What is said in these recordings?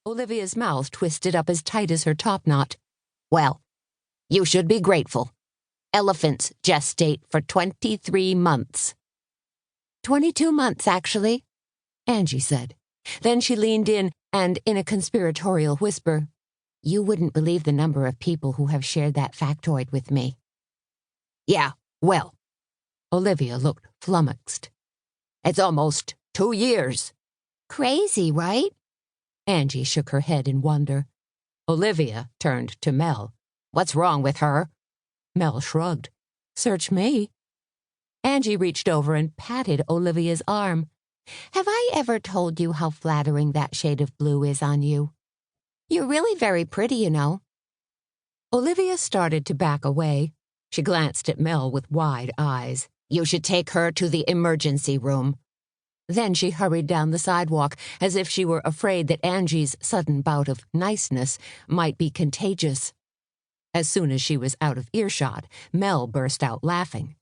Olivia's mouth twisted up as tight as her topknot. "Well, you should be grateful. Elephants gestate for 23 months. 22 months, actually," Angie said. Then she leaned in and, in a conspiratorial whisper, "You wouldn't believe the number of people who have shared that factoid with me." "Yeah, well," Olivia looked flummoxed. "It's almost 2 years. Crazy, right?" Angie shook her head in wonder. Olivia turned to Mel. "What's wrong with her?" Mel shrugged. "Search me." Angie reached over and patted Olivia's arm. "Have I ever told you how flattering that shade of blue is on you? You're really very pretty, you know." Olivia started to back away. She glanced at Mel with wide eyes. "You should take her to the emergency room." Then she hurried down the sidewalk as if she were afraid that Angie's sudden bout of niceness might be contagious. As soon as she was out of earshot, Mel burst out laughing.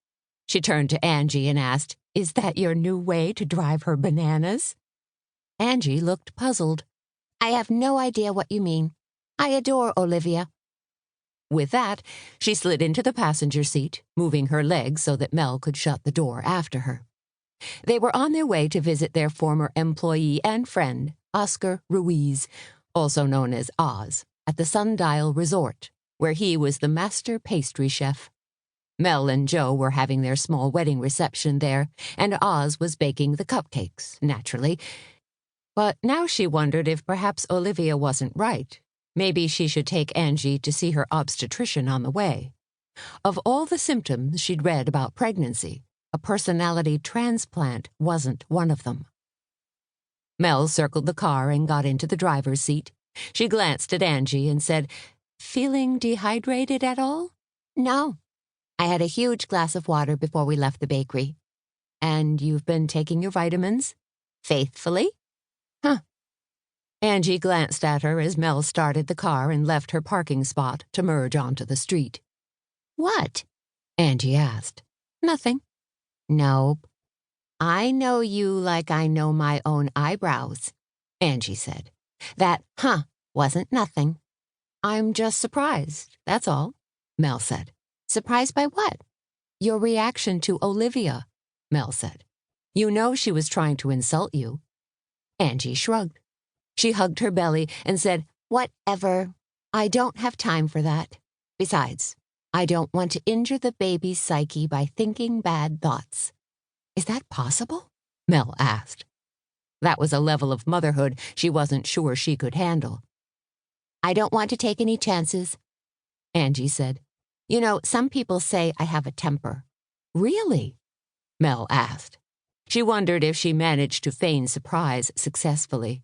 She turned to Angie and asked, "Is that your new way to drive her bananas?" Angie looked puzzled. "I have no idea what you mean. I adore Olivia." With that, she slid into the passenger seat, moving her legs so that Mel could shut the door after her. They were on their way to visit their former employee and friend, Oscar Ruiz, also known as Oz, at the Sundial Resort, where he was the master pastry chef. Mel and Joe were having their small wedding reception there, and Oz was baking the cupcakes, naturally. But now she wondered if perhaps Olivia wasn't right. Maybe she should take Angie to see her obstetrician on the way. Of all the symptoms she'd read about pregnancy, a personality transplant wasn't one of them. Mel circled the car and got into the driver's seat. She glanced at Angie and said, "Feeling dehydrated at all?" "No. I had a huge glass of water before we left the bakery." "And you've been taking your vitamins?" "Faithfully." "Huh." Angie glanced at her as Mel started the car and left her parking spot to merge onto the street. "What?" Angie asked. "Nothing." "Nope. I know you like I know my own eyebrows," Angie said. "That wasn't nothing." "I'm just surprised, that's all," Mel said. "Surprised by what?" "Your reaction to Olivia," Mel said. "You know she was trying to insult you." Angie shrugged. She hugged her belly and said, "Whatever. I don't have time for that. Besides, I don't want to injure the baby's psyche by thinking bad thoughts." "Is that possible?" Mel asked. That was a level of motherhood she wasn't sure she could handle. "I don't want to take any chances," Angie said. "You know, some people say I have a temper." "Really?" Mel asked. She wondered if she managed to feign surprise successfully.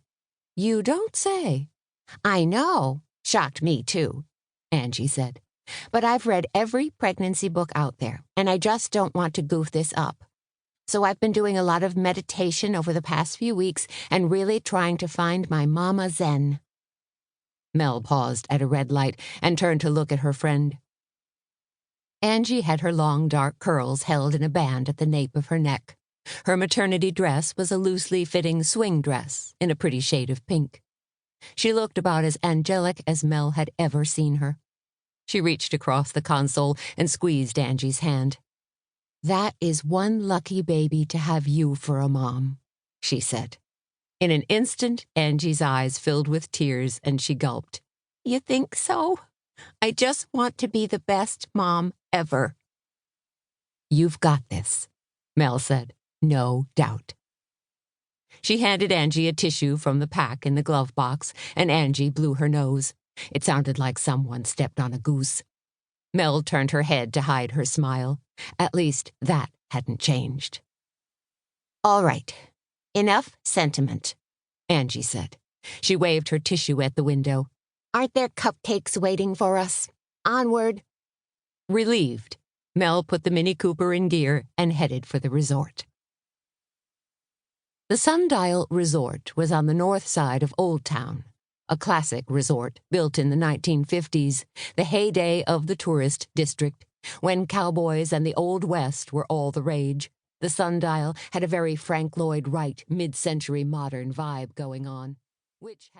"You don't say." "I know. Shocked me, too," Angie said. "But I've read every pregnancy book out there, and I just don't want to goof this up. So I've been doing a lot of meditation over the past few weeks and really trying to find my mama zen." Mel paused at a red light and turned to look at her friend. Angie had her long dark curls held in a band at the nape of her neck. Her maternity dress was a loosely fitting swing dress in a pretty shade of pink. She looked about as angelic as Mel had ever seen her. She reached across the console and squeezed Angie's hand. "That is one lucky baby to have you for a mom," she said. In an instant, Angie's eyes filled with tears and she gulped. "You think so? I just want to be the best mom ever." "You've got this," Mel said. "No doubt." She handed Angie a tissue from the pack in the glove box, and Angie blew her nose. It sounded like someone stepped on a goose. Mel turned her head to hide her smile. At least that hadn't changed. "All right. Enough sentiment," Angie said. She waved her tissue at the window. "Aren't there cupcakes waiting for us? Onward." Relieved, Mel put the Mini Cooper in gear and headed for the resort. The Sundial Resort was on the north side of Old Town, a classic resort built in the 1950s, the heyday of the tourist district, when cowboys and the Old West were all the rage. The Sundial had a very Frank Lloyd Wright mid-century modern vibe going on, which had